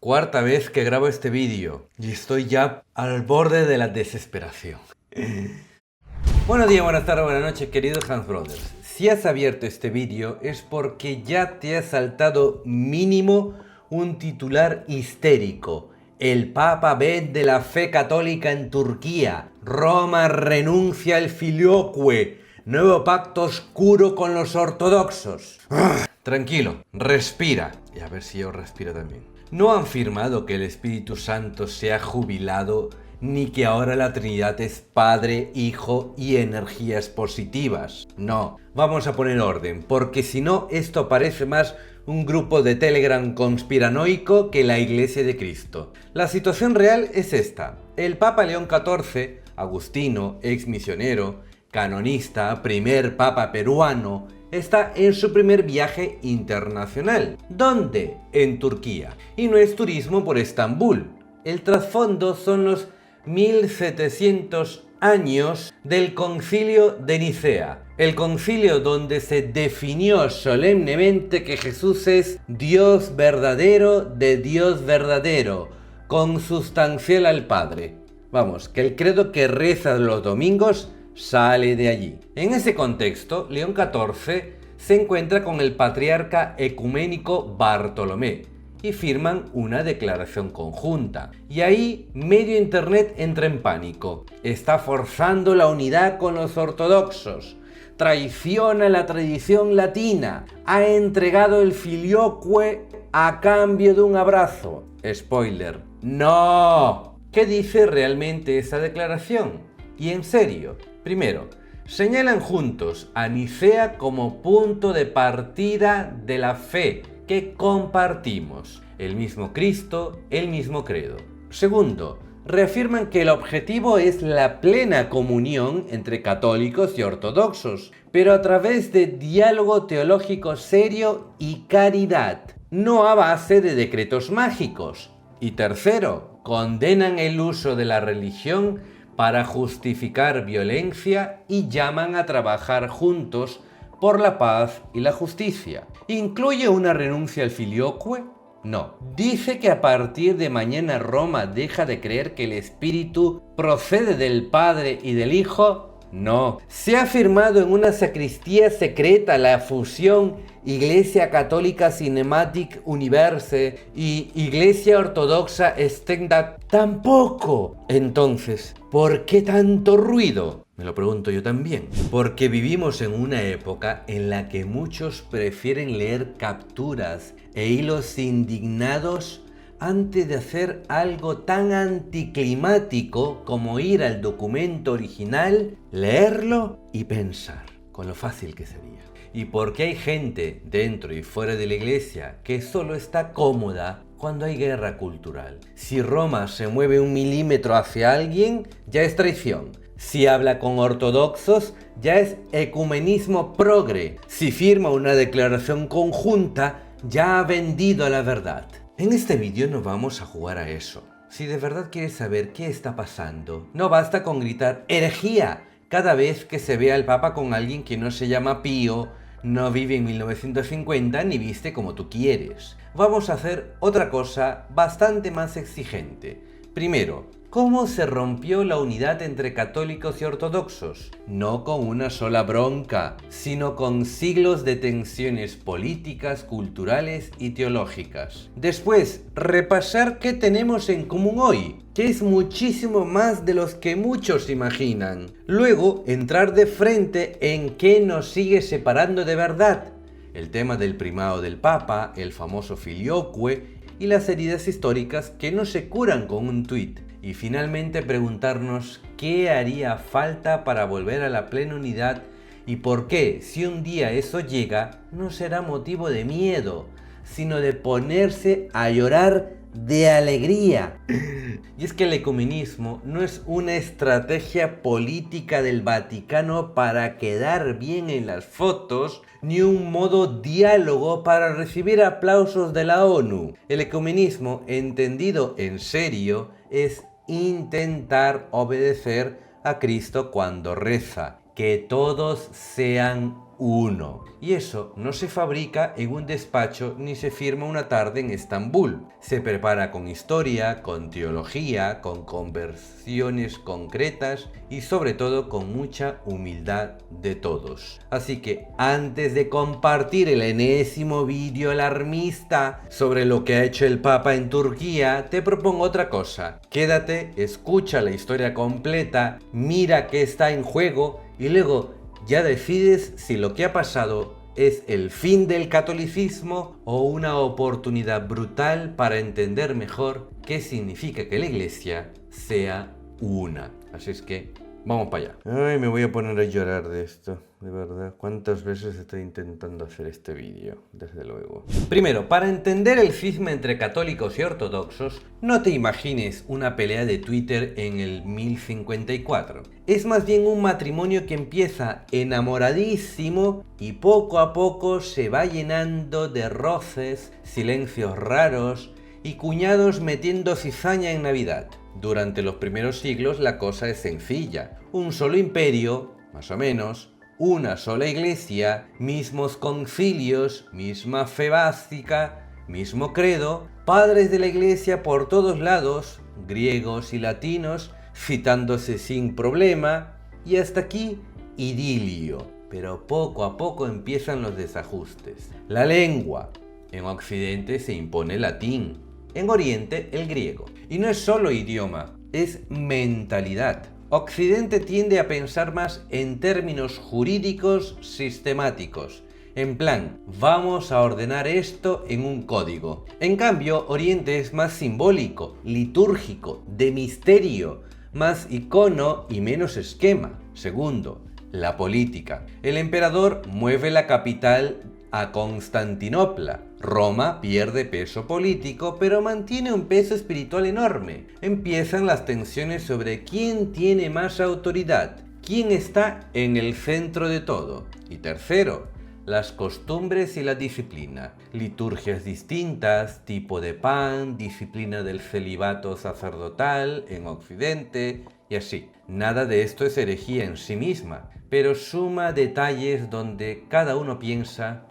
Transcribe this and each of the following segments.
Cuarta vez que grabo este vídeo y estoy ya al borde de la desesperación. Buenos días, buenas tardes, buenas noches, queridos Hans Brothers. Si has abierto este vídeo es porque ya te ha saltado mínimo un titular histérico. El Papa vende la fe católica en Turquía. Roma renuncia al filioque. Nuevo pacto oscuro con los ortodoxos. Tranquilo, respira. Y a ver si yo respiro también. No han firmado que el Espíritu Santo se ha jubilado, ni que ahora la Trinidad es Padre, Hijo y energías positivas. No, vamos a poner orden, porque si no, esto parece más un grupo de Telegram conspiranoico que la Iglesia de Cristo. La situación real es esta. El Papa León XIV, agustino, ex misionero, canonista, primer papa peruano, está en su primer viaje internacional. ¿Dónde? En Turquía. Y no es turismo por Estambul. El trasfondo son los 1700 años del Concilio de Nicea. El concilio donde se definió solemnemente que Jesús es Dios verdadero de Dios verdadero, consustancial al Padre. Vamos, que el credo que reza los domingos sale de allí. En ese contexto, León XIV se encuentra con el patriarca ecuménico Bartolomé y firman una declaración conjunta. Y ahí medio internet entra en pánico. Está forzando la unidad con los ortodoxos. Traiciona la tradición latina. Ha entregado el filioque a cambio de un abrazo. Spoiler. ¡No! ¿Qué dice realmente esa declaración? Y en serio. Primero, señalan juntos a Nicea como punto de partida de la fe que compartimos, el mismo Cristo, el mismo credo. Segundo, reafirman que el objetivo es la plena comunión entre católicos y ortodoxos, pero a través de diálogo teológico serio y caridad, no a base de decretos mágicos. Y tercero, condenan el uso de la religión para justificar violencia y llaman a trabajar juntos por la paz y la justicia. ¿Incluye una renuncia al filioque? No. ¿Dice que a partir de mañana Roma deja de creer que el Espíritu procede del Padre y del Hijo? No. ¿Se ha firmado en una sacristía secreta la fusión Iglesia Católica Cinematic Universe y Iglesia Ortodoxa Stendhal? Tampoco. Entonces, ¿por qué tanto ruido? Me lo pregunto yo también. Porque vivimos en una época en la que muchos prefieren leer capturas e hilos indignados antes de hacer algo tan anticlimático como ir al documento original, leerlo y pensar, con lo fácil que sería. Y porque hay gente dentro y fuera de la iglesia que solo está cómoda cuando hay guerra cultural. Si Roma se mueve 1 milímetro hacia alguien, ya es traición. Si habla con ortodoxos, ya es ecumenismo progre. Si firma una declaración conjunta, ya ha vendido la verdad. En este vídeo no vamos a jugar a eso. Si de verdad quieres saber qué está pasando, no basta con gritar herejía cada vez que se vea al Papa con alguien que no se llama Pío, no vive en 1950 ni viste como tú quieres. Vamos a hacer otra cosa bastante más exigente. Primero, ¿cómo se rompió la unidad entre católicos y ortodoxos? No con una sola bronca, sino con siglos de tensiones políticas, culturales y teológicas. Después, repasar qué tenemos en común hoy, que es muchísimo más de los que muchos imaginan. Luego, entrar de frente en qué nos sigue separando de verdad. El tema del primado del Papa, el famoso filioque y las heridas históricas que no se curan con un tuit. Y finalmente preguntarnos qué haría falta para volver a la plena unidad y por qué, si un día eso llega, no será motivo de miedo, sino de ponerse a llorar de alegría. Y es que el ecumenismo no es una estrategia política del Vaticano para quedar bien en las fotos, ni un modo diálogo para recibir aplausos de la ONU. El ecumenismo, entendido en serio, es intentar obedecer a Cristo cuando reza, que todos sean uno. Y eso no se fabrica en un despacho ni se firma una tarde en Estambul. Se prepara con historia, con teología, con conversiones concretas y sobre todo con mucha humildad de todos. Así que antes de compartir el enésimo vídeo alarmista sobre lo que ha hecho el Papa en Turquía, te propongo otra cosa. Quédate, escucha la historia completa, mira qué está en juego y luego ya decides si lo que ha pasado es el fin del catolicismo o una oportunidad brutal para entender mejor qué significa que la Iglesia sea una. Así es que vamos para allá. Ay, me voy a poner a llorar de esto, de verdad. ¿Cuántas veces estoy intentando hacer este vídeo? Desde luego. Primero, para entender el cisma entre católicos y ortodoxos, no te imagines una pelea de Twitter en el 1054. Es más bien un matrimonio que empieza enamoradísimo y poco a poco se va llenando de roces, silencios raros y cuñados metiendo cizaña en Navidad. Durante los primeros siglos la cosa es sencilla. Un solo imperio, más o menos, una sola iglesia, mismos concilios, misma fe básica, mismo credo, padres de la iglesia por todos lados, griegos y latinos, citándose sin problema, y hasta aquí idilio. Pero poco a poco empiezan los desajustes. La lengua. En Occidente se impone el latín. En Oriente, el griego. Y no es solo idioma, es mentalidad. Occidente tiende a pensar más en términos jurídicos sistemáticos. En plan, vamos a ordenar esto en un código. En cambio, Oriente es más simbólico, litúrgico, de misterio, más icono y menos esquema. Segundo, la política. El emperador mueve la capital a Constantinopla. Roma pierde peso político, pero mantiene un peso espiritual enorme. Empiezan las tensiones sobre quién tiene más autoridad, quién está en el centro de todo. Y tercero, las costumbres y la disciplina. Liturgias distintas, tipo de pan, disciplina del celibato sacerdotal en Occidente y así. Nada de esto es herejía en sí misma, pero suma detalles donde cada uno piensa: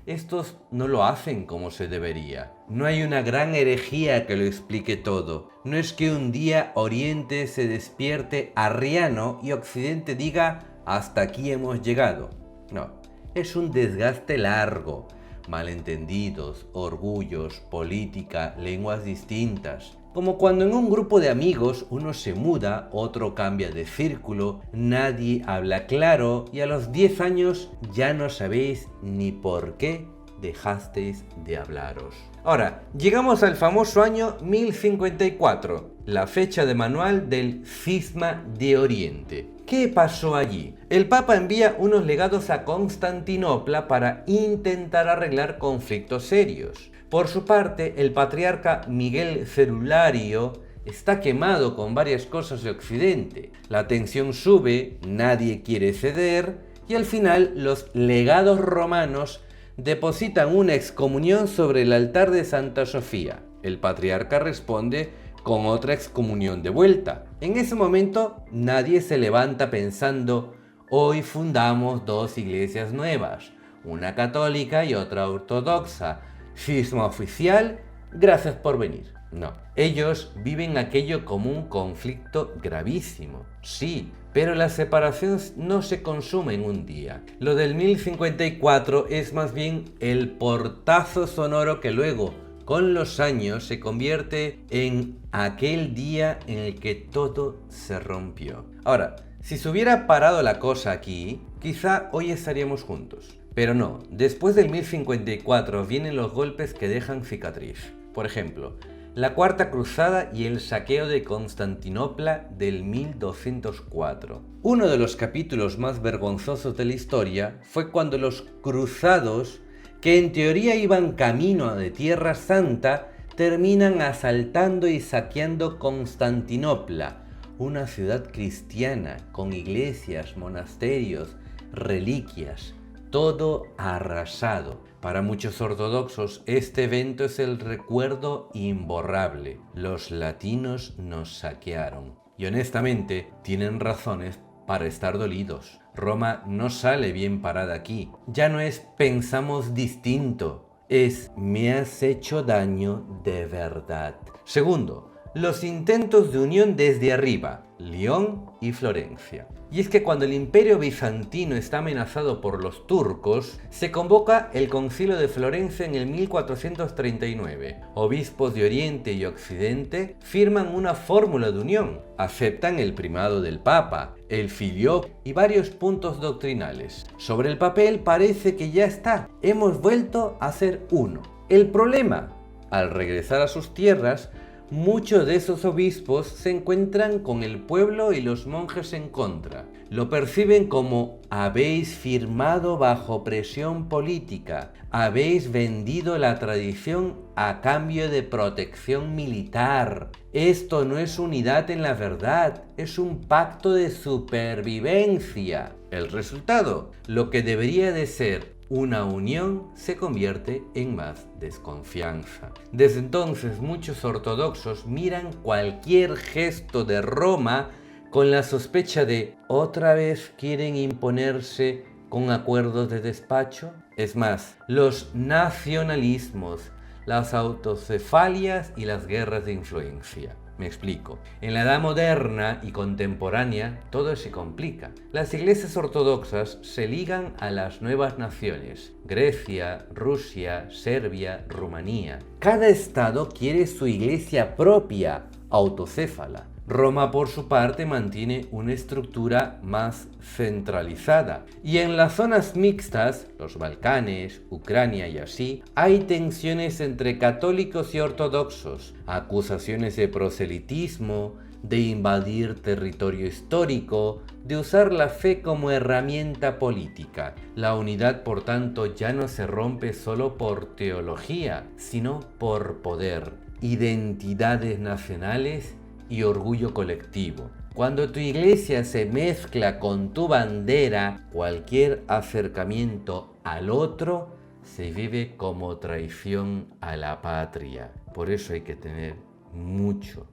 estos no lo hacen como se debería. No hay una gran herejía que lo explique todo. No es que un día Oriente se despierte arriano y Occidente diga: hasta aquí hemos llegado. No, es un desgaste largo. Malentendidos, orgullos, política, lenguas distintas. Como cuando en un grupo de amigos uno se muda, otro cambia de círculo, nadie habla claro y a los 10 años ya no sabéis ni por qué dejasteis de hablaros. Ahora, llegamos al famoso año 1054, la fecha de manual del Cisma de Oriente. ¿Qué pasó allí? El Papa envía unos legados a Constantinopla para intentar arreglar conflictos serios. Por su parte, el patriarca Miguel Cerulario está quemado con varias cosas de Occidente. La tensión sube, nadie quiere ceder y al final los legados romanos depositan una excomunión sobre el altar de Santa Sofía. El patriarca responde con otra excomunión de vuelta. En ese momento nadie se levanta pensando: hoy fundamos dos iglesias nuevas, una católica y otra ortodoxa. Cisma oficial, gracias por venir. No, ellos viven aquello como un conflicto gravísimo, sí, pero la separación no se consume en un día. Lo del 1054 es más bien el portazo sonoro que luego, con los años, se convierte en aquel día en el que todo se rompió. Ahora, si se hubiera parado la cosa aquí, quizá hoy estaríamos juntos. Pero no, después del 1054 vienen los golpes que dejan cicatriz. Por ejemplo, la Cuarta Cruzada y el saqueo de Constantinopla del 1204. Uno de los capítulos más vergonzosos de la historia fue cuando los cruzados, que en teoría iban camino de Tierra Santa, terminan asaltando y saqueando Constantinopla, una ciudad cristiana con iglesias, monasterios, reliquias. Todo arrasado. Para muchos ortodoxos este evento es el recuerdo imborrable. Los latinos nos saquearon. Y honestamente tienen razones para estar dolidos. Roma no sale bien parada aquí. Ya no es pensamos distinto, es me has hecho daño de verdad. Segundo, los intentos de unión desde arriba, León y Florencia. Y es que cuando el Imperio Bizantino está amenazado por los turcos, se convoca el Concilio de Florencia en el 1439. Obispos de Oriente y Occidente firman una fórmula de unión, aceptan el primado del Papa, el filioque y varios puntos doctrinales. Sobre el papel parece que ya está, hemos vuelto a ser uno. El problema, al regresar a sus tierras, muchos de esos obispos se encuentran con el pueblo y los monjes en contra. Lo perciben como habéis firmado bajo presión política, habéis vendido la tradición a cambio de protección militar. Esto no es unidad en la verdad, es un pacto de supervivencia. El resultado, lo que debería de ser una unión se convierte en más desconfianza. Desde entonces muchos ortodoxos miran cualquier gesto de Roma con la sospecha de ¿otra vez quieren imponerse con acuerdos de despacho? Es más, los nacionalismos, las autocefalias y las guerras de influencia. Me explico. En la edad moderna y contemporánea todo se complica. Las iglesias ortodoxas se ligan a las nuevas naciones: Grecia, Rusia, Serbia, Rumanía. Cada estado quiere su iglesia propia, autocéfala. Roma, por su parte, mantiene una estructura más centralizada. Y en las zonas mixtas, los Balcanes, Ucrania y así, hay tensiones entre católicos y ortodoxos, acusaciones de proselitismo, de invadir territorio histórico, de usar la fe como herramienta política. La unidad, por tanto, ya no se rompe solo por teología, sino por poder, identidades nacionales y orgullo colectivo. Cuando tu iglesia se mezcla con tu bandera, cualquier acercamiento al otro se vive como traición a la patria. Por eso hay que tener mucho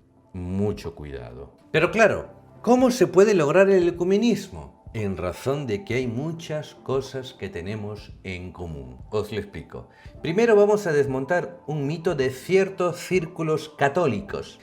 cuidado. Pero claro, ¿cómo se puede lograr el ecumenismo? En razón de que hay muchas cosas que tenemos en común. Os lo explico. Primero vamos a desmontar un mito de ciertos círculos católicos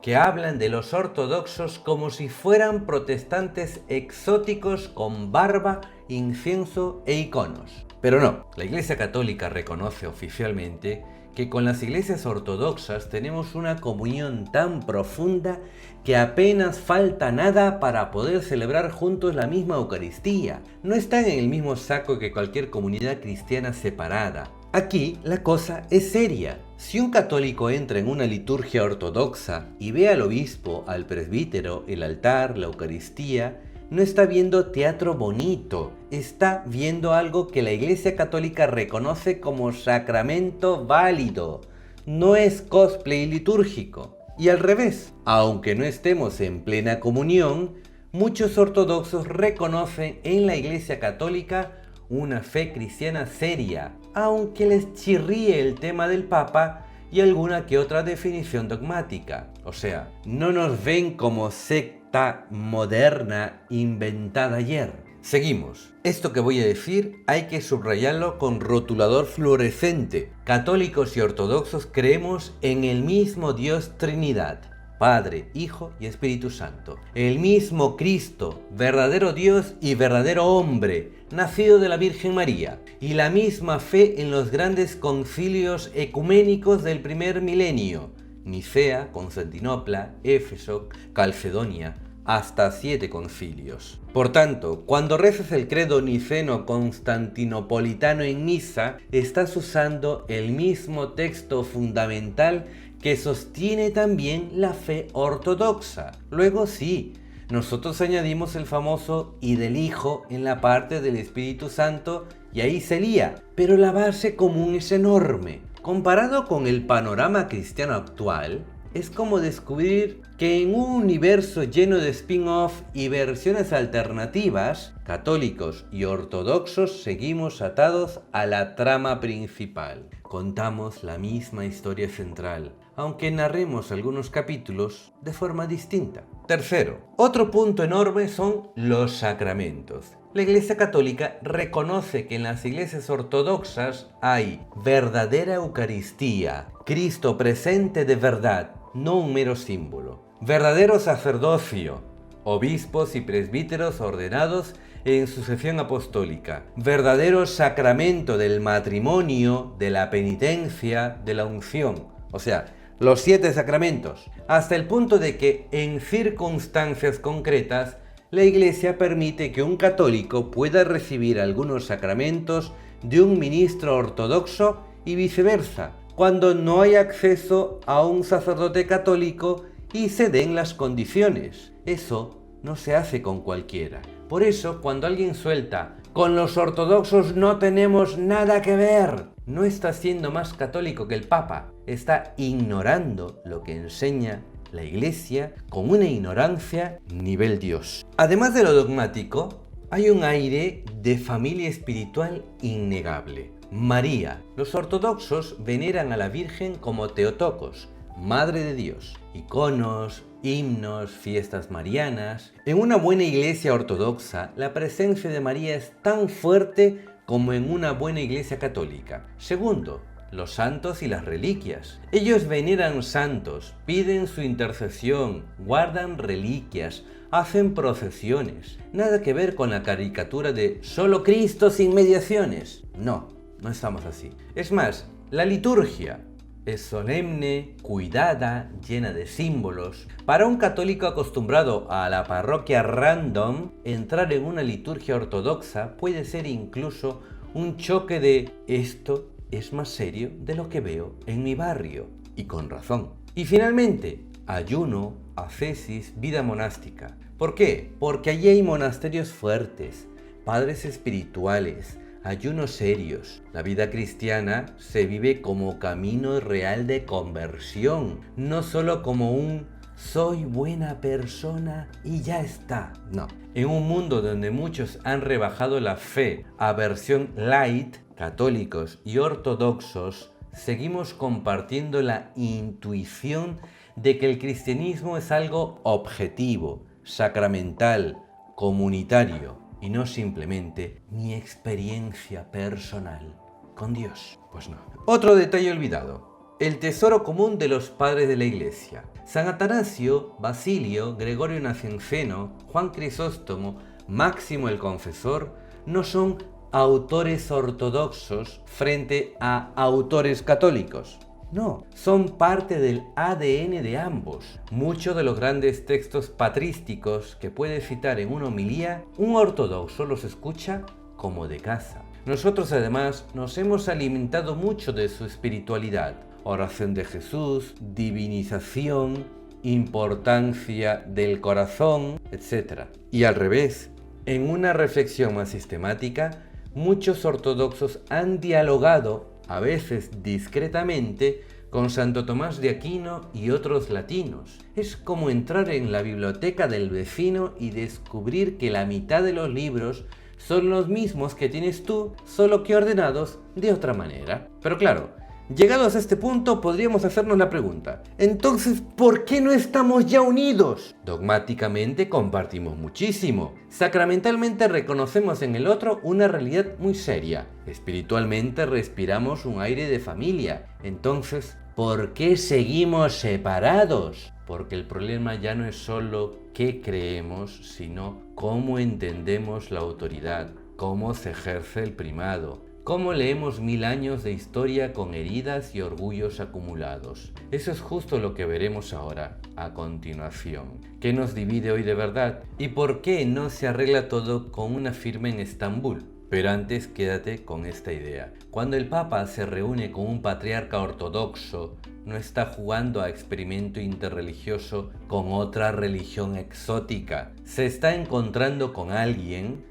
que hablan de los ortodoxos como si fueran protestantes exóticos con barba, incienso e iconos. Pero no, la Iglesia Católica reconoce oficialmente que con las iglesias ortodoxas tenemos una comunión tan profunda que apenas falta nada para poder celebrar juntos la misma Eucaristía. No están en el mismo saco que cualquier comunidad cristiana separada. Aquí la cosa es seria. Si un católico entra en una liturgia ortodoxa y ve al obispo, al presbítero, el altar, la Eucaristía, no está viendo teatro bonito, está viendo algo que la Iglesia Católica reconoce como sacramento válido. No es cosplay litúrgico. Y al revés, aunque no estemos en plena comunión, muchos ortodoxos reconocen en la Iglesia Católica una fe cristiana seria, aunque les chirríe el tema del Papa y alguna que otra definición dogmática. O sea, no nos ven como secta moderna inventada ayer. Seguimos. Esto que voy a decir hay que subrayarlo con rotulador fluorescente. Católicos y ortodoxos creemos en el mismo Dios Trinidad, Padre, Hijo y Espíritu Santo. El mismo Cristo, verdadero Dios y verdadero hombre, nacido de la Virgen María. Y la misma fe en los grandes concilios ecuménicos del primer milenio: Nicea, Constantinopla, Éfeso, Calcedonia, hasta 7 concilios. Por tanto, cuando rezas el credo niceno-constantinopolitano en misa, estás usando el mismo texto fundamental que sostiene también la fe ortodoxa. Luego sí, nosotros añadimos el famoso y del Hijo en la parte del Espíritu Santo y ahí se lía, pero la base común es enorme. Comparado con el panorama cristiano actual, es como descubrir que en un universo lleno de spin-off y versiones alternativas, católicos y ortodoxos seguimos atados a la trama principal. Contamos la misma historia central, aunque narremos algunos capítulos de forma distinta. Tercero, otro punto enorme son los sacramentos. La Iglesia Católica reconoce que en las iglesias ortodoxas hay verdadera Eucaristía, Cristo presente de verdad, no un mero símbolo. Verdadero sacerdocio, obispos y presbíteros ordenados en sucesión apostólica. Verdadero sacramento del matrimonio, de la penitencia, de la unción. O sea, los 7 sacramentos. Hasta el punto de que en circunstancias concretas la Iglesia permite que un católico pueda recibir algunos sacramentos de un ministro ortodoxo y viceversa, cuando no hay acceso a un sacerdote católico y se den las condiciones. Eso no se hace con cualquiera. Por eso, cuando alguien suelta, con los ortodoxos no tenemos nada que ver, no está siendo más católico que el Papa, está ignorando lo que enseña la Iglesia con una ignorancia nivel Dios. Además de lo dogmático, hay un aire de familia espiritual innegable. María. Los ortodoxos veneran a la Virgen como Teotocos, Madre de Dios. Iconos, himnos, fiestas marianas. En una buena iglesia ortodoxa, la presencia de María es tan fuerte como en una buena iglesia católica. Segundo, los santos y las reliquias. Ellos veneran santos, piden su intercesión, guardan reliquias, hacen procesiones. Nada que ver con la caricatura de solo Cristo sin mediaciones. No estamos así. Es más, la liturgia es solemne, cuidada, llena de símbolos. Para un católico acostumbrado a la parroquia random, entrar en una liturgia ortodoxa puede ser incluso un choque de esto es más serio de lo que veo en mi barrio, y con razón. Y finalmente, ayuno, ascesis, vida monástica. ¿Por qué? Porque allí hay monasterios fuertes, padres espirituales, ayunos serios. La vida cristiana se vive como camino real de conversión, no solo como un soy buena persona y ya está. No. En un mundo donde muchos han rebajado la fe a versión light, católicos y ortodoxos, seguimos compartiendo la intuición de que el cristianismo es algo objetivo, sacramental, comunitario y no simplemente mi experiencia personal con Dios. Pues no. Otro detalle olvidado. El tesoro común de los padres de la Iglesia. San Atanasio, Basilio, Gregorio Nacianceno, Juan Crisóstomo, Máximo el Confesor no son autores ortodoxos frente a autores católicos. No, son parte del ADN de ambos. Muchos de los grandes textos patrísticos que puede citar en una homilía, un ortodoxo los escucha como de casa. Nosotros además nos hemos alimentado mucho de su espiritualidad. Oración de Jesús, divinización, importancia del corazón, etc. Y al revés, en una reflexión más sistemática, muchos ortodoxos han dialogado, a veces discretamente, con Santo Tomás de Aquino y otros latinos. Es como entrar en la biblioteca del vecino y descubrir que la mitad de los libros son los mismos que tienes tú, solo que ordenados de otra manera. Pero claro, llegados a este punto podríamos hacernos la pregunta, entonces, ¿por qué no estamos ya unidos? Dogmáticamente compartimos muchísimo, sacramentalmente reconocemos en el otro una realidad muy seria, espiritualmente respiramos un aire de familia, entonces, ¿por qué seguimos separados? Porque el problema ya no es solo qué creemos, sino cómo entendemos la autoridad, cómo se ejerce el primado, cómo leemos 1000 años de historia con heridas y orgullos acumulados. Eso es justo lo que veremos ahora, a continuación. ¿Qué nos divide hoy de verdad? ¿Y por qué no se arregla todo con una firma en Estambul? Pero antes quédate con esta idea. Cuando el Papa se reúne con un patriarca ortodoxo, no está jugando a experimento interreligioso con otra religión exótica. Se está encontrando con alguien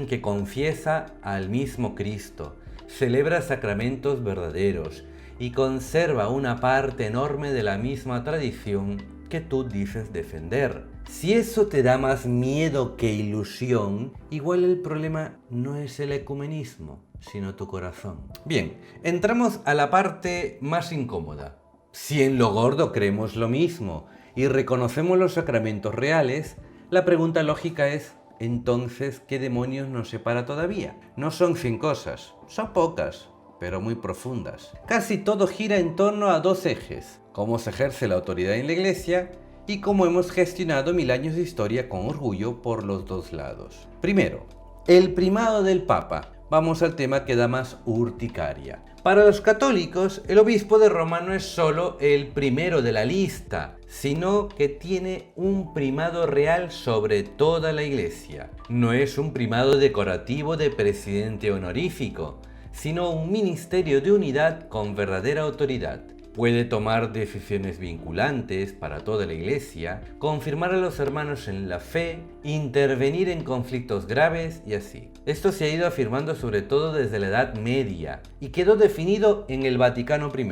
que confiesa al mismo Cristo, celebra sacramentos verdaderos y conserva una parte enorme de la misma tradición que tú dices defender. Si eso te da más miedo que ilusión, igual el problema no es el ecumenismo, sino tu corazón. Bien, entramos a la parte más incómoda. Si en lo gordo creemos lo mismo y reconocemos los sacramentos reales, la pregunta lógica es, entonces, ¿qué demonios nos separa todavía? No son 100 cosas, son pocas, pero muy profundas. Casi todo gira en torno a dos ejes: cómo se ejerce la autoridad en la Iglesia y cómo hemos gestionado 1000 años de historia con orgullo por los dos lados. Primero, el primado del Papa. Vamos al tema que da más urticaria. Para los católicos, el obispo de Roma no es solo el primero de la lista, sino que tiene un primado real sobre toda la Iglesia. No es un primado decorativo de presidente honorífico, sino un ministerio de unidad con verdadera autoridad. Puede tomar decisiones vinculantes para toda la Iglesia, confirmar a los hermanos en la fe, intervenir en conflictos graves y así. Esto se ha ido afirmando sobre todo desde la Edad Media y quedó definido en el Vaticano I.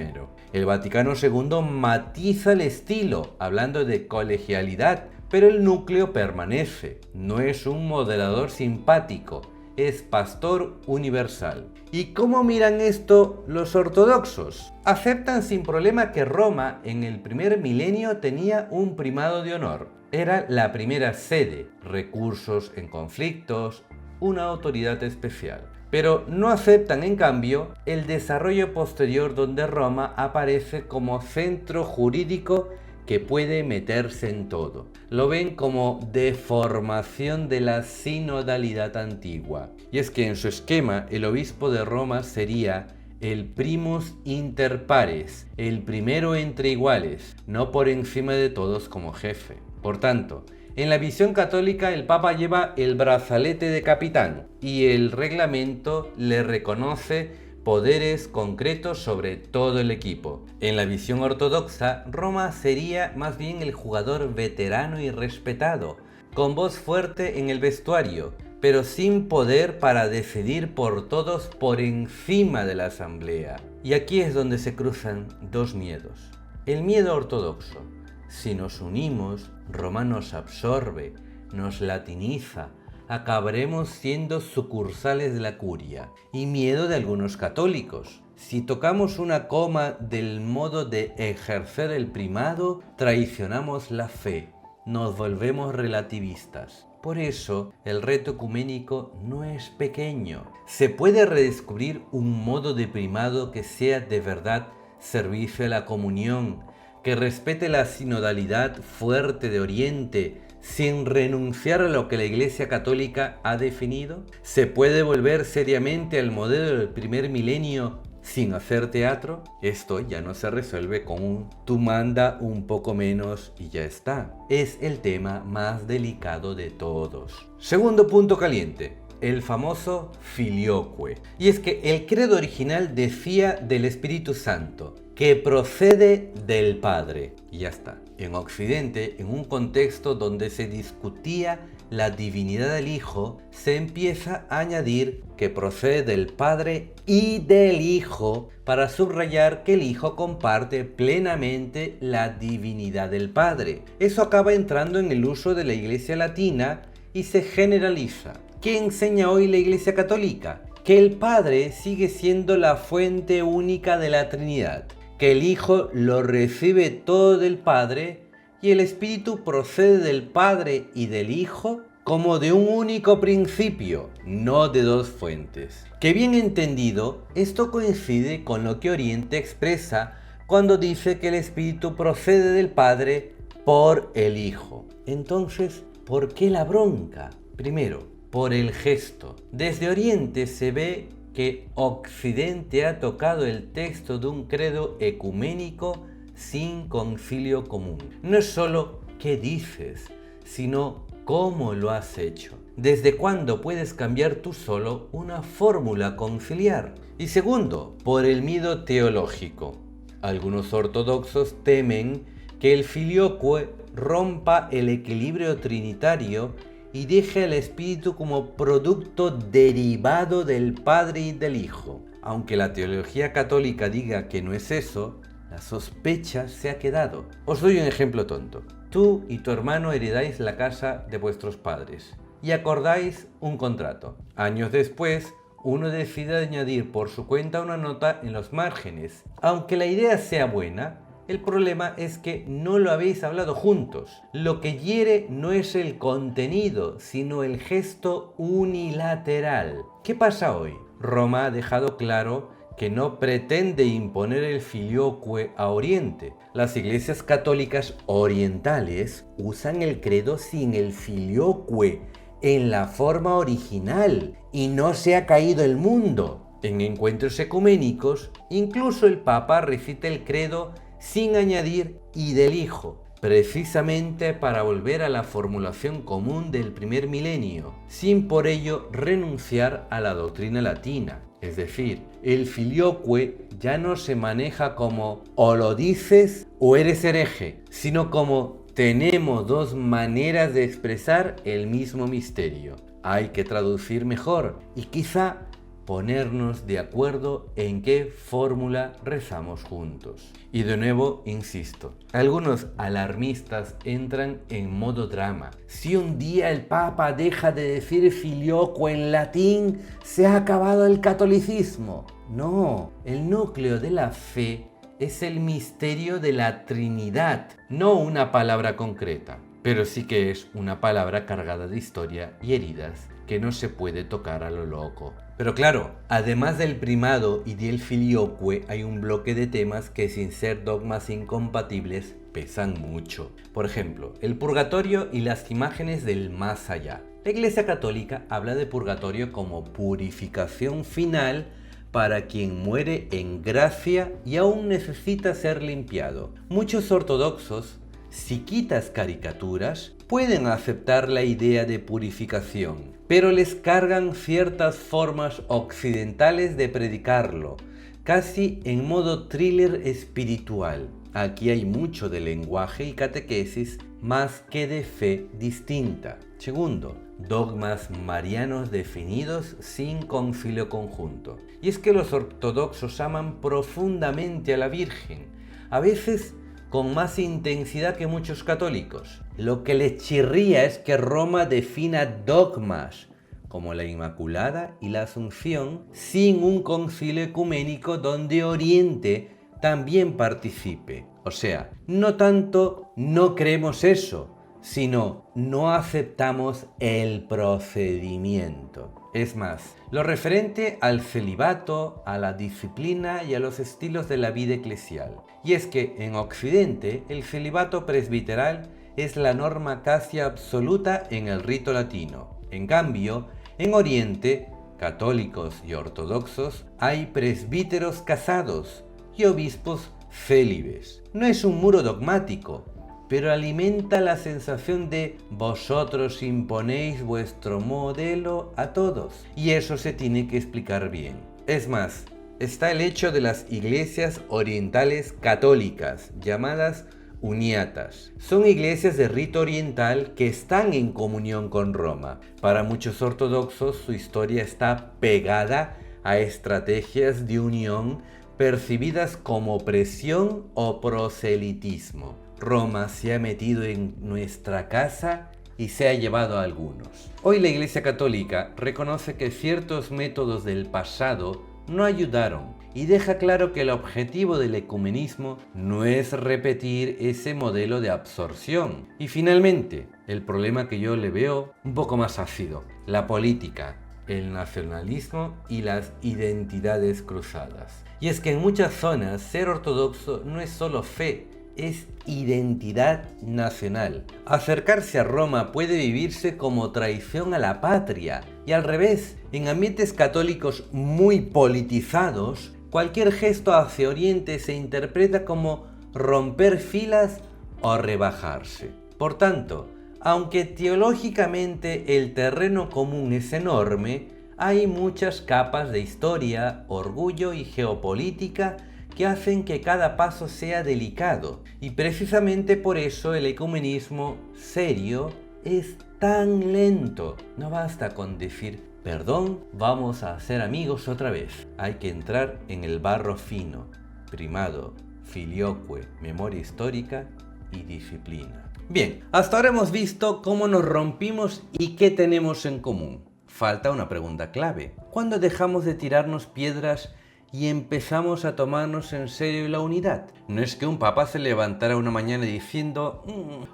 El Vaticano II matiza el estilo, hablando de colegialidad, pero el núcleo permanece. No es un moderador simpático, es pastor universal. ¿Y cómo miran esto los ortodoxos? Aceptan sin problema que Roma en el primer milenio tenía un primado de honor. Era la primera sede, recursos en conflictos, una autoridad especial. Pero no aceptan en cambio el desarrollo posterior donde Roma aparece como centro jurídico que puede meterse en todo. Lo ven como deformación de la sinodalidad antigua. Y es que en su esquema el obispo de Roma sería el primus inter pares, el primero entre iguales, no por encima de todos como jefe. Por tanto, en la visión católica el Papa lleva el brazalete de capitán y el reglamento le reconoce poderes concretos sobre todo el equipo. En la visión ortodoxa, Roma sería más bien el jugador veterano y respetado, con voz fuerte en el vestuario, pero sin poder para decidir por todos por encima de la asamblea. Y aquí es donde se cruzan dos miedos. El miedo ortodoxo: si nos unimos, Roma nos absorbe, nos latiniza, acabaremos siendo sucursales de la curia. Y miedo de algunos católicos: si tocamos una coma del modo de ejercer el primado, traicionamos la fe, nos volvemos relativistas. Por eso, el reto ecuménico no es pequeño. Se puede redescubrir un modo de primado que sea de verdad servicio a la comunión, que respete la sinodalidad fuerte de Oriente, sin renunciar a lo que la Iglesia Católica ha definido. ¿Se puede volver seriamente al modelo del primer milenio sin hacer teatro? Esto ya no se resuelve con un tú manda un poco menos y ya está. Es el tema más delicado de todos. Segundo punto caliente: el famoso filioque. Y es que el credo original decía del Espíritu Santo, que procede del Padre. Y ya está. En Occidente, en un contexto donde se discutía la divinidad del Hijo, se empieza a añadir que procede del Padre y del Hijo para subrayar que el Hijo comparte plenamente la divinidad del Padre. Eso acaba entrando en el uso de la Iglesia Latina y se generaliza. ¿Qué enseña hoy la Iglesia Católica? Que el Padre sigue siendo la fuente única de la Trinidad, que el Hijo lo recibe todo del Padre y el Espíritu procede del Padre y del Hijo como de un único principio, no de dos fuentes. Que bien entendido, esto coincide con lo que Oriente expresa cuando dice que el Espíritu procede del Padre por el Hijo. Entonces, ¿por qué la bronca? Primero, por el gesto. Desde Oriente se ve que Occidente ha tocado el texto de un credo ecuménico sin concilio común. No es solo qué dices, sino cómo lo has hecho. ¿Desde cuándo puedes cambiar tú solo una fórmula conciliar? Y segundo, por el miedo teológico. Algunos ortodoxos temen que el filioque rompa el equilibrio trinitario y deje al Espíritu como producto derivado del Padre y del Hijo. Aunque la teología católica diga que no es eso, la sospecha se ha quedado. Os doy un ejemplo tonto. Tú y tu hermano heredáis la casa de vuestros padres y acordáis un contrato. Años después, uno decide añadir por su cuenta una nota en los márgenes. Aunque la idea sea buena, el problema es que no lo habéis hablado juntos. Lo que hiere no es el contenido, sino el gesto unilateral. ¿Qué pasa hoy? Roma ha dejado claro que no pretende imponer el filioque a Oriente. Las iglesias católicas orientales usan el credo sin el filioque en la forma original y no se ha caído el mundo. En encuentros ecuménicos, incluso el Papa recita el credo sin añadir y del Hijo, precisamente para volver a la formulación común del primer milenio, sin por ello renunciar a la doctrina latina. Es decir, el filioque ya no se maneja como o lo dices o eres hereje, sino como tenemos dos maneras de expresar el mismo misterio. Hay que traducir mejor y quizá ponernos de acuerdo en qué fórmula rezamos juntos. Y de nuevo, insisto, algunos alarmistas entran en modo drama. Si un día el Papa deja de decir filioque en latín, se ha acabado el catolicismo. No, el núcleo de la fe es el misterio de la Trinidad, no una palabra concreta, pero sí que es una palabra cargada de historia y heridas que no se puede tocar a lo loco. Pero claro, además del primado y del filioque, hay un bloque de temas que, sin ser dogmas incompatibles, pesan mucho. Por ejemplo, el purgatorio y las imágenes del más allá. La Iglesia Católica habla de purgatorio como purificación final para quien muere en gracia y aún necesita ser limpiado. Muchos ortodoxos, si quitas caricaturas, pueden aceptar la idea de purificación, pero les cargan ciertas formas occidentales de predicarlo, casi en modo thriller espiritual. Aquí hay mucho de lenguaje y catequesis más que de fe distinta. Segundo, dogmas marianos definidos sin concilio conjunto. Y es que los ortodoxos aman profundamente a la Virgen, a veces con más intensidad que muchos católicos. Lo que les chirría es que Roma defina dogmas como la Inmaculada y la Asunción sin un concilio ecuménico donde Oriente también participe. O sea, no tanto no creemos eso, sino no aceptamos el procedimiento. Es más, lo referente al celibato, a la disciplina y a los estilos de la vida eclesial. Y es que en Occidente el celibato presbiteral es la norma casi absoluta en el rito latino. En cambio, en Oriente, católicos y ortodoxos, hay presbíteros casados y obispos célibes. No es un muro dogmático, pero alimenta la sensación de vosotros imponéis vuestro modelo a todos. Y eso se tiene que explicar bien. Es más, está el hecho de las iglesias orientales católicas, llamadas uniatas. Son iglesias de rito oriental que están en comunión con Roma. Para muchos ortodoxos su historia está pegada a estrategias de unión percibidas como presión o proselitismo. Roma se ha metido en nuestra casa y se ha llevado a algunos. Hoy la Iglesia Católica reconoce que ciertos métodos del pasado no ayudaron y deja claro que el objetivo del ecumenismo no es repetir ese modelo de absorción. Y finalmente, el problema que yo le veo un poco más ácido: la política, el nacionalismo y las identidades cruzadas. Y es que en muchas zonas ser ortodoxo no es solo fe, es identidad nacional. Acercarse a Roma puede vivirse como traición a la patria y al revés. En ambientes católicos muy politizados, cualquier gesto hacia Oriente se interpreta como romper filas o rebajarse. Por tanto, aunque teológicamente el terreno común es enorme, hay muchas capas de historia, orgullo y geopolítica que hacen que cada paso sea delicado. Y precisamente por eso el ecumenismo serio es tan lento. No basta con decir, perdón, vamos a ser amigos otra vez. Hay que entrar en el barro fino: primado, filioque, memoria histórica y disciplina. Bien, hasta ahora hemos visto cómo nos rompimos y qué tenemos en común. falta una pregunta clave. ¿Cuándo dejamos de tirarnos piedras y empezamos a tomarnos en serio la unidad? No es que un papa se levantara una mañana diciendo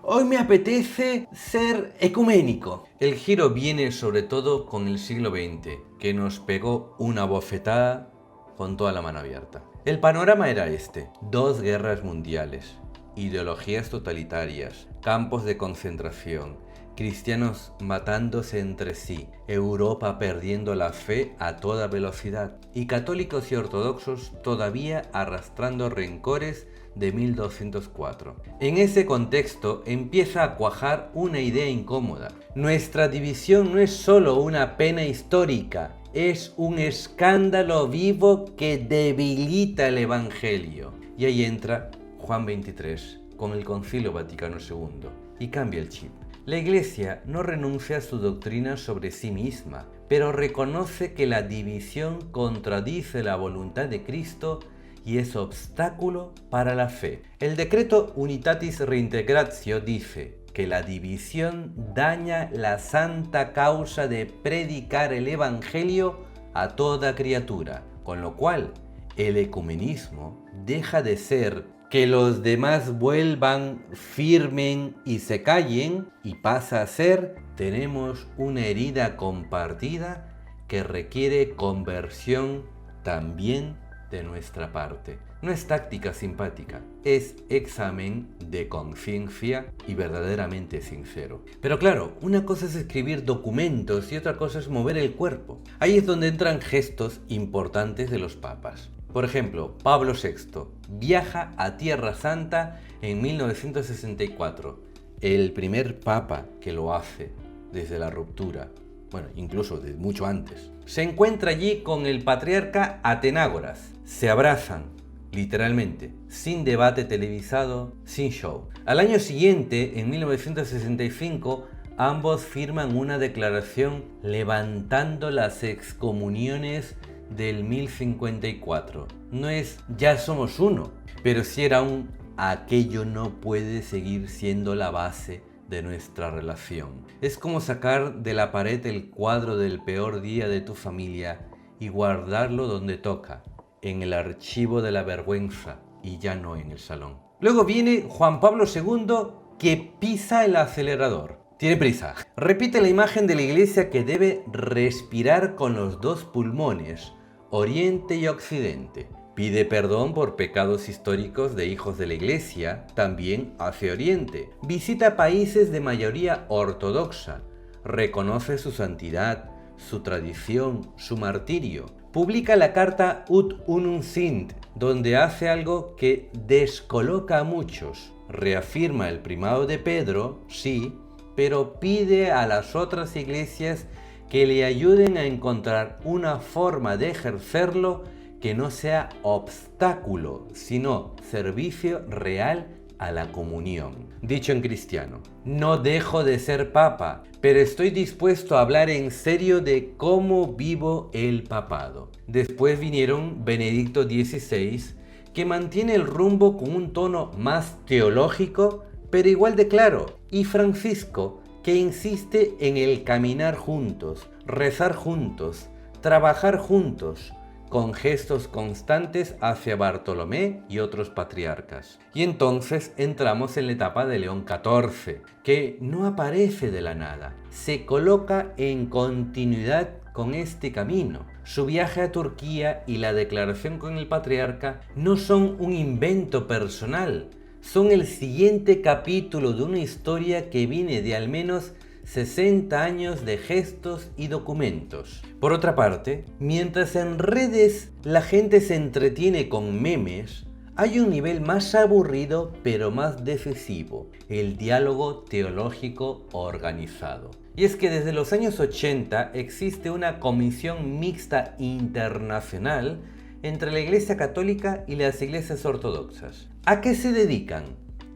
hoy me apetece ser ecuménico. El giro viene sobre todo con el siglo XX, que nos pegó una bofetada con toda la mano abierta. El panorama era este: 2 guerras mundiales, ideologías totalitarias, campos de concentración, cristianos matándose entre sí, Europa perdiendo la fe a toda velocidad y católicos y ortodoxos todavía arrastrando rencores de 1204. En ese contexto empieza a cuajar una idea incómoda. Nuestra división no es solo una pena histórica, es un escándalo vivo que debilita el Evangelio. Y ahí entra Juan 23 con el Concilio Vaticano II y cambia el chip. La Iglesia no renuncia a su doctrina sobre sí misma, pero reconoce que la división contradice la voluntad de Cristo y es obstáculo para la fe. El decreto Unitatis Reintegratio dice que la división daña la santa causa de predicar el Evangelio a toda criatura, con lo cual el ecumenismo deja de ser que los demás vuelvan, firmen y se callen, y pasa a ser: tenemos una herida compartida que requiere conversión también de nuestra parte. No es táctica simpática, es examen de conciencia y verdaderamente sincero. Pero claro, una cosa es escribir documentos y otra cosa es mover el cuerpo. Ahí es donde entran gestos importantes de los papas. Por ejemplo, Pablo VI viaja a Tierra Santa en 1964, el primer papa que lo hace desde la ruptura, bueno, incluso de mucho antes. Se encuentra allí con el patriarca Atenágoras, se abrazan, literalmente, sin debate televisado, sin show. Al año siguiente, en 1965, ambos firman una declaración levantando las excomuniones del 1054. No es ya somos uno, pero sí era un aquello no puede seguir siendo la base de nuestra relación. Es como sacar de la pared el cuadro del peor día de tu familia y guardarlo donde toca, en el archivo de la vergüenza y ya no en el salón. Luego viene Juan Pablo II, que pisa el acelerador. Tiene prisa. Repite la imagen de la iglesia que debe respirar con los 2 pulmones, Oriente y Occidente. Pide perdón por pecados históricos de hijos de la iglesia, también hacia Oriente. Visita países de mayoría ortodoxa. Reconoce su santidad, su tradición, su martirio. Publica la carta Ut Unum Sint, donde hace algo que descoloca a muchos. Reafirma el primado de Pedro, sí, pero pide a las otras iglesias que le ayuden a encontrar una forma de ejercerlo que no sea obstáculo, sino servicio real a la comunión. Dicho en cristiano: no dejo de ser papa, pero estoy dispuesto a hablar en serio de cómo vivo el papado. Después vinieron Benedicto XVI, que mantiene el rumbo con un tono más teológico, pero igual de claro, y Francisco, que insiste en el caminar juntos, rezar juntos, trabajar juntos, con gestos constantes hacia Bartolomé y otros patriarcas. Y entonces entramos en la etapa de León XIV, que no aparece de la nada, se coloca en continuidad con este camino. Su viaje a Turquía y la declaración con el patriarca no son un invento personal, son el siguiente capítulo de una historia que viene de al menos 60 años de gestos y documentos. Por otra parte, mientras en redes la gente se entretiene con memes, hay un nivel más aburrido pero más decisivo: el diálogo teológico organizado. Y es que desde los años 80 existe una comisión mixta internacional entre la Iglesia Católica y las iglesias ortodoxas. ¿A qué se dedican?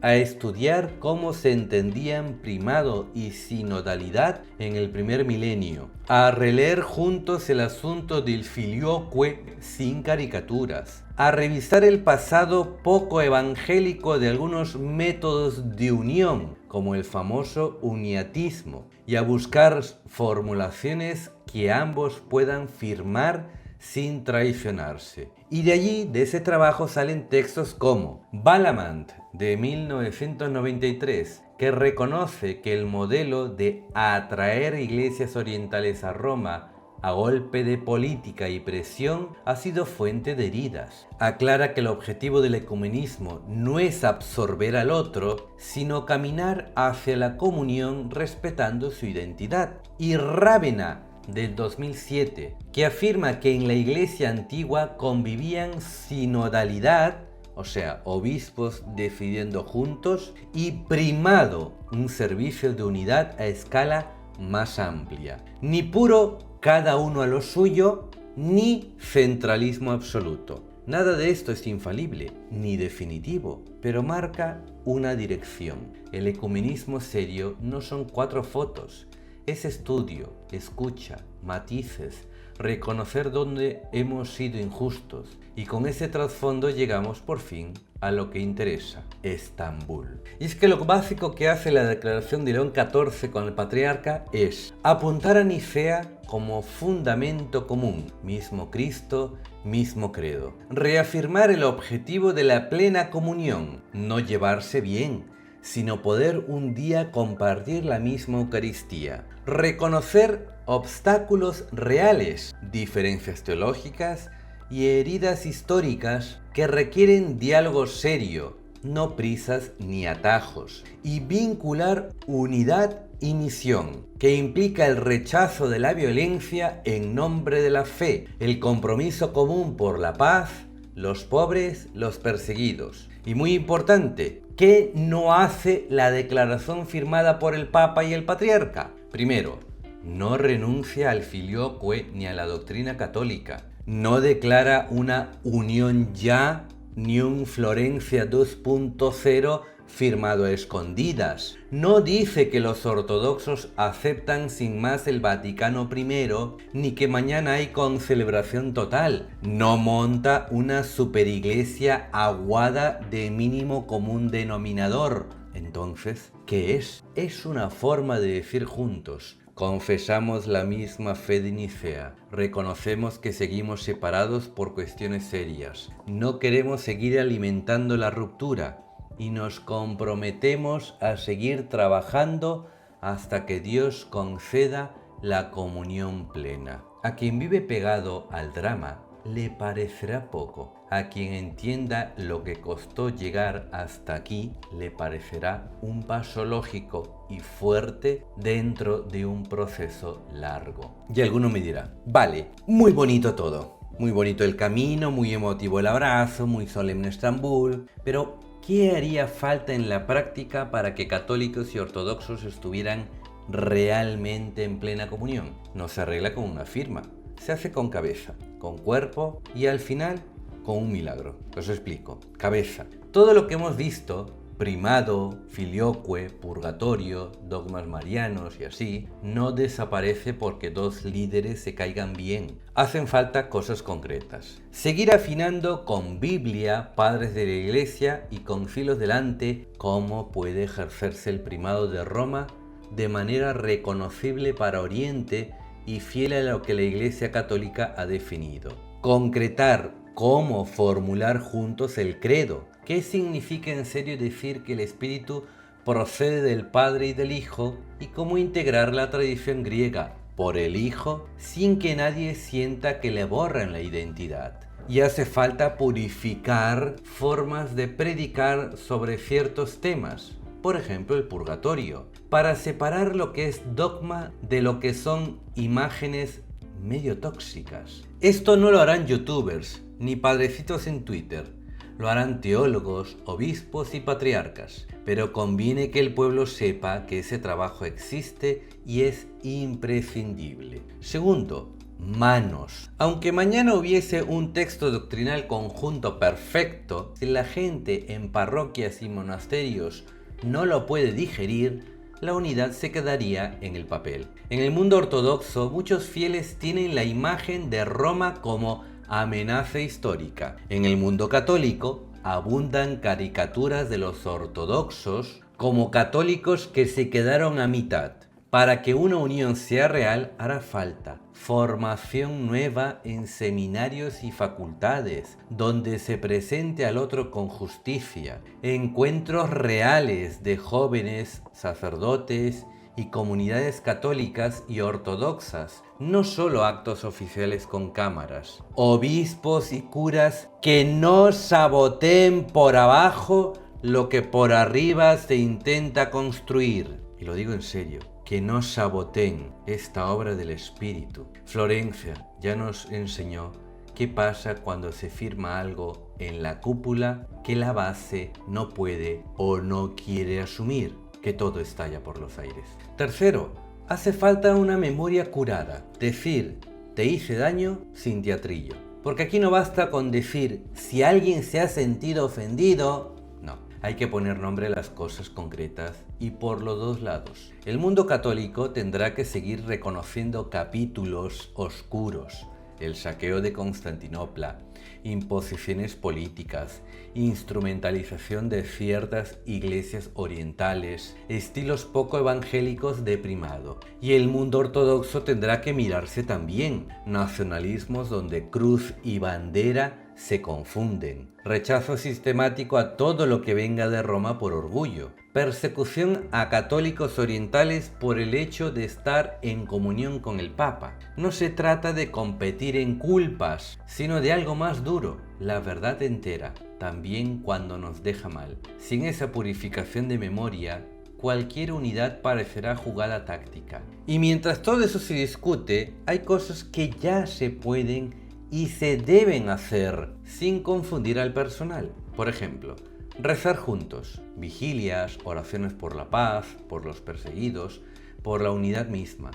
a estudiar cómo se entendían primado y sinodalidad en el primer milenio, a releer juntos el asunto del filioque sin caricaturas, a revisar el pasado poco evangélico de algunos métodos de unión, como el famoso uniatismo, y a buscar formulaciones que ambos puedan firmar sin traicionarse. Y de allí, de ese trabajo, salen textos como Balamant, de 1993, que reconoce que el modelo de atraer iglesias orientales a Roma a golpe de política y presión ha sido fuente de heridas. Aclara que el objetivo del ecumenismo no es absorber al otro, sino caminar hacia la comunión respetando su identidad. Y Rávena, del 2007, que afirma que en la iglesia antigua convivían sinodalidad, o sea, obispos decidiendo juntos, y primado, un servicio de unidad a escala más amplia. Ni puro cada uno a lo suyo, ni centralismo absoluto. Nada de esto es infalible, ni definitivo, pero marca una dirección. El ecumenismo serio no son 4 fotos, es estudio, escucha, matices, reconocer dónde hemos sido injustos, y con ese trasfondo llegamos por fin a lo que interesa, Estambul. Y es que lo básico que hace la declaración de León XIV con el patriarca es apuntar a Nicea como fundamento común, mismo Cristo, mismo credo. Reafirmar el objetivo de la plena comunión, no llevarse bien, sino poder un día compartir la misma Eucaristía. Reconocer obstáculos reales, diferencias teológicas y heridas históricas que requieren diálogo serio, no prisas ni atajos. Y vincular unidad y misión, que implica el rechazo de la violencia en nombre de la fe, el compromiso común por la paz, los pobres, los perseguidos. Y muy importante, ¿qué no hace la declaración firmada por el Papa y el Patriarca? Primero, no renuncia al filioque ni a la doctrina católica. No declara una unión ya ni un Florencia 2.0 firmado a escondidas. No dice que los ortodoxos aceptan sin más el Vaticano I, ni que mañana hay concelebración total. No monta una superiglesia aguada de mínimo común denominador. Entonces, ¿qué es? Es una forma de decir juntos: confesamos la misma fe de Nicea, reconocemos que seguimos separados por cuestiones serias, no queremos seguir alimentando la ruptura y nos comprometemos a seguir trabajando hasta que Dios conceda la comunión plena. A quien vive pegado al drama le parecerá poco. A quien entienda lo que costó llegar hasta aquí le parecerá un paso lógico y fuerte dentro de un proceso largo. Y alguno me dirá: vale, muy bonito todo, muy bonito el camino, muy emotivo el abrazo, muy solemne Estambul, pero ¿qué haría falta en la práctica para que católicos y ortodoxos estuvieran realmente en plena comunión? No se arregla con una firma, se hace con cabeza, con cuerpo y al final con un milagro. Os explico. Cabeza. Todo lo que hemos visto, primado, filioque, purgatorio, dogmas marianos y así, no desaparece porque 2 líderes se caigan bien. Hacen falta cosas concretas. Seguir afinando con Biblia, padres de la Iglesia y concilios delante cómo puede ejercerse el primado de Roma de manera reconocible para Oriente y fiel a lo que la Iglesia Católica ha definido. Concretar cómo formular juntos el credo. ¿Qué significa en serio decir que el Espíritu procede del Padre y del Hijo? Y cómo integrar la tradición griega por el Hijo sin que nadie sienta que le borran la identidad. Y hace falta purificar formas de predicar sobre ciertos temas. Por ejemplo, el purgatorio, para separar lo que es dogma de lo que son imágenes medio tóxicas. Esto no lo harán youtubers ni padrecitos en Twitter, lo harán teólogos, obispos y patriarcas, pero conviene que el pueblo sepa que ese trabajo existe y es imprescindible. Segundo, manos. Aunque mañana hubiese un texto doctrinal conjunto perfecto, si la gente en parroquias y monasterios no lo puede digerir, la unidad se quedaría en el papel. En el mundo ortodoxo, muchos fieles tienen la imagen de Roma como amenaza histórica. En el mundo católico, abundan caricaturas de los ortodoxos como católicos que se quedaron a mitad. Para que una unión sea real, hará falta formación nueva en seminarios y facultades, donde se presente al otro con justicia, encuentros reales de jóvenes, sacerdotes y comunidades católicas y ortodoxas, no solo actos oficiales con cámaras, obispos y curas que no saboteen por abajo lo que por arriba se intenta construir. Y lo digo en serio, que no saboteen esta obra del Espíritu. Florencia ya nos enseñó qué pasa cuando se firma algo en la cúpula que la base no puede o no quiere asumir, que todo estalla por los aires. Tercero, hace falta una memoria curada. Decir, te hice daño sin teatrillo. Porque aquí no basta con decir, si alguien se ha sentido ofendido. No, hay que poner nombre a las cosas concretas y por los dos lados. El mundo católico tendrá que seguir reconociendo capítulos oscuros. El saqueo de Constantinopla, imposiciones políticas, instrumentalización de ciertas iglesias orientales, estilos poco evangélicos de primado. Y el mundo ortodoxo tendrá que mirarse también, nacionalismos donde cruz y bandera se confunden, rechazo sistemático a todo lo que venga de Roma por orgullo, persecución a católicos orientales por el hecho de estar en comunión con el Papa. No se trata de competir en culpas, sino de algo más duro, la verdad entera, también cuando nos deja mal. Sin esa purificación de memoria, cualquier unidad parecerá jugada táctica. Y mientras todo eso se discute, hay cosas que ya se pueden y se deben hacer sin confundir al personal. Por ejemplo, rezar juntos, vigilias, oraciones por la paz, por los perseguidos, por la unidad misma.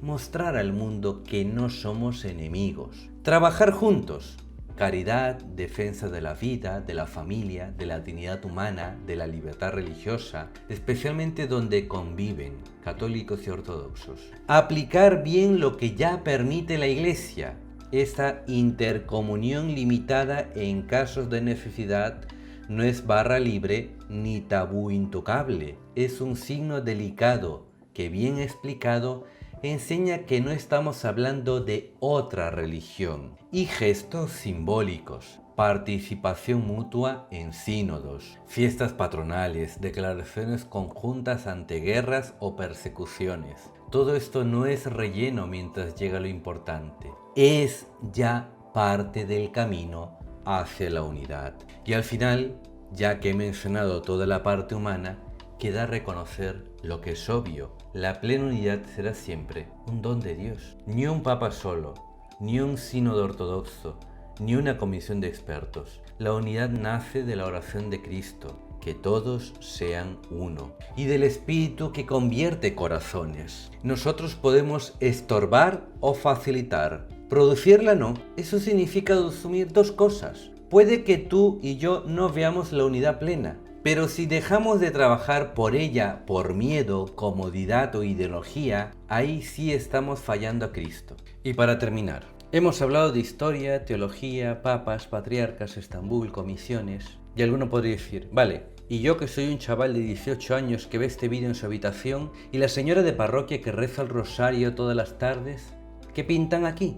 Mostrar al mundo que no somos enemigos. Trabajar juntos, caridad, defensa de la vida, de la familia, de la dignidad humana, de la libertad religiosa, especialmente donde conviven católicos y ortodoxos. Aplicar bien lo que ya permite la Iglesia, esa intercomunión limitada en casos de necesidad. No es barra libre ni tabú intocable, es un signo delicado que, bien explicado, enseña que no estamos hablando de otra religión. Y gestos simbólicos, participación mutua en sínodos, fiestas patronales, declaraciones conjuntas ante guerras o persecuciones. Todo esto no es relleno mientras llega lo importante, es ya parte del camino hacia la unidad. Y al final, ya que he mencionado toda la parte humana, queda reconocer lo que es obvio. La plena unidad será siempre un don de Dios. Ni un papa solo, ni un sínodo ortodoxo, ni una comisión de expertos. La unidad nace de la oración de Cristo, que todos sean uno, y del Espíritu que convierte corazones. Nosotros podemos estorbar o facilitar. Producirla no. Eso significa asumir dos cosas. Puede que tú y yo no veamos la unidad plena, pero si dejamos de trabajar por ella por miedo, comodidad o ideología, ahí sí estamos fallando a Cristo. Y para terminar, hemos hablado de historia, teología, papas, patriarcas, Estambul, comisiones. Y alguno podría decir, vale, y yo que soy un chaval de 18 años que ve este vídeo en su habitación, y la señora de parroquia que reza el rosario todas las tardes, ¿qué pintan aquí?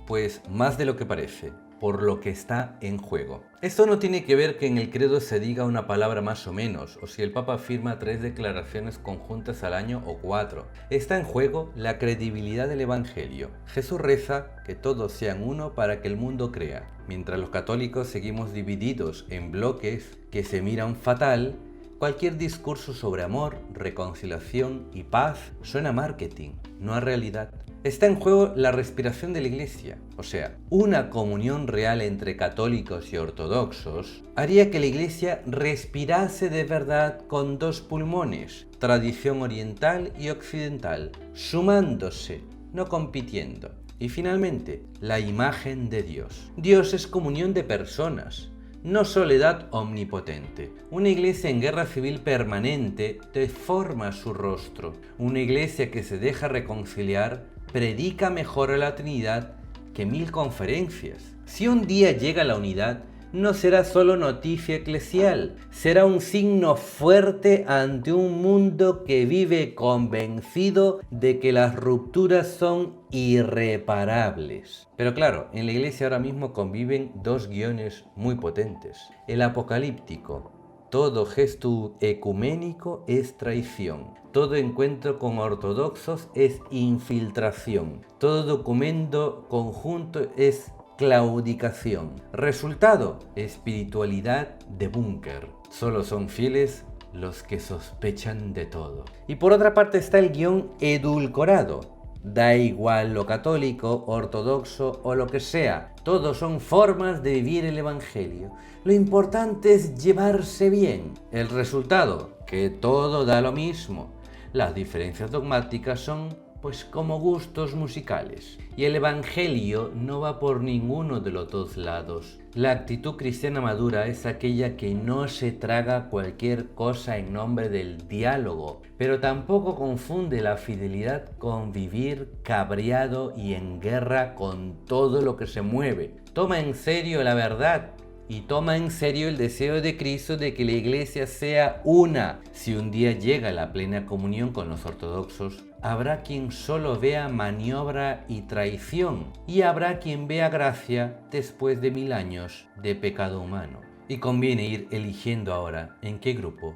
Pues más de lo que parece, por lo que está en juego. Esto no tiene que ver que en el credo se diga una palabra más o menos, o si el Papa firma 3 declaraciones conjuntas al año o 4. Está en juego la credibilidad del Evangelio. Jesús reza que todos sean uno para que el mundo crea. Mientras los católicos seguimos divididos en bloques que se miran fatal, cualquier discurso sobre amor, reconciliación y paz suena a marketing, no a realidad. Está en juego la respiración de la Iglesia, o sea, una comunión real entre católicos y ortodoxos haría que la Iglesia respirase de verdad con dos pulmones, tradición oriental y occidental, sumándose, no compitiendo. Y finalmente, la imagen de Dios. Dios es comunión de personas, no soledad omnipotente. Una iglesia en guerra civil permanente deforma su rostro. Una iglesia que se deja reconciliar predica mejor a la Trinidad que 1000 conferencias. Si un día llega la unidad, no será solo noticia eclesial, será un signo fuerte ante un mundo que vive convencido de que las rupturas son irreparables. Pero claro, en la iglesia ahora mismo conviven dos guiones muy potentes. El apocalíptico: todo gesto ecuménico es traición. Todo encuentro con ortodoxos es infiltración. Todo documento conjunto es claudicación. Resultado: espiritualidad de búnker. Solo son fieles los que sospechan de todo. Y por otra parte está el guión edulcorado. Da igual lo católico, ortodoxo o lo que sea. Todos son formas de vivir el evangelio. Lo importante es llevarse bien. El resultado: que todo da lo mismo. Las diferencias dogmáticas son pues como gustos musicales. Y el evangelio no va por ninguno de los dos lados. La actitud cristiana madura es aquella que no se traga cualquier cosa en nombre del diálogo, pero tampoco confunde la fidelidad con vivir cabreado y en guerra con todo lo que se mueve. Toma en serio la verdad y toma en serio el deseo de Cristo de que la iglesia sea una. Si un día llega la plena comunión con los ortodoxos, habrá quien solo vea maniobra y traición, y habrá quien vea gracia después de 1000 años de pecado humano. Y conviene ir eligiendo ahora en qué grupo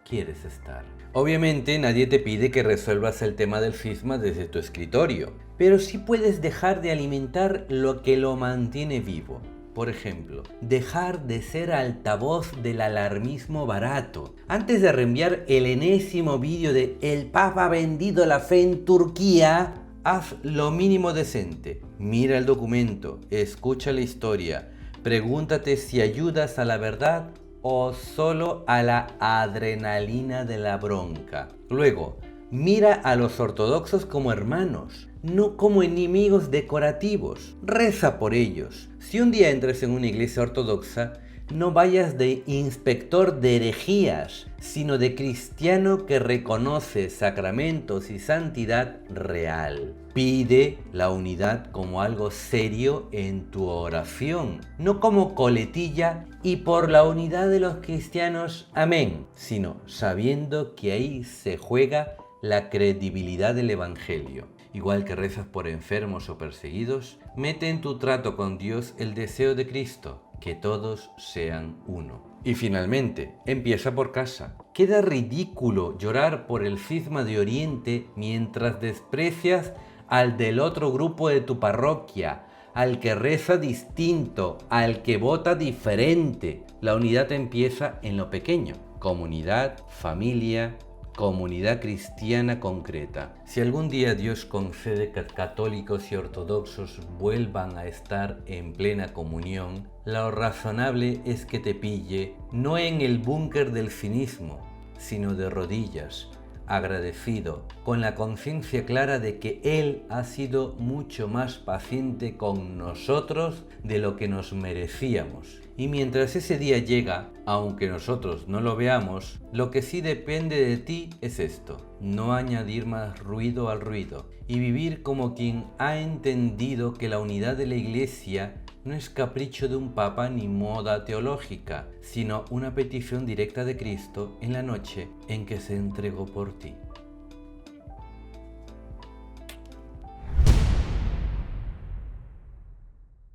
quieres estar. Obviamente nadie te pide que resuelvas el tema del cisma desde tu escritorio, pero sí puedes dejar de alimentar lo que lo mantiene vivo. Por ejemplo, dejar de ser altavoz del alarmismo barato. Antes de reenviar el enésimo vídeo de "el Papa ha vendido la fe en Turquía", haz lo mínimo decente. Mira el documento, escucha la historia, pregúntate si ayudas a la verdad o solo a la adrenalina de la bronca. Luego, mira a los ortodoxos como hermanos, no como enemigos decorativos. Reza por ellos. Si un día entras en una iglesia ortodoxa, no vayas de inspector de herejías, sino de cristiano que reconoce sacramentos y santidad real. Pide la unidad como algo serio en tu oración, no como coletilla y por la unidad de los cristianos, amén, sino sabiendo que ahí se juega la credibilidad del evangelio. Igual que rezas por enfermos o perseguidos, mete en tu trato con Dios el deseo de Cristo, que todos sean uno. Y finalmente, empieza por casa. Queda ridículo llorar por el cisma de Oriente mientras desprecias al del otro grupo de tu parroquia, al que reza distinto, al que vota diferente. La unidad empieza en lo pequeño: comunidad, familia, comunidad cristiana concreta. Si algún día Dios concede que católicos y ortodoxos vuelvan a estar en plena comunión, lo razonable es que te pille no en el búnker del cinismo, sino de rodillas, agradecido, con la conciencia clara de que Él ha sido mucho más paciente con nosotros de lo que nos merecíamos. Y mientras ese día llega, aunque nosotros no lo veamos, lo que sí depende de ti es esto: no añadir más ruido al ruido y vivir como quien ha entendido que la unidad de la Iglesia no es capricho de un papa ni moda teológica, sino una petición directa de Cristo en la noche en que se entregó por ti.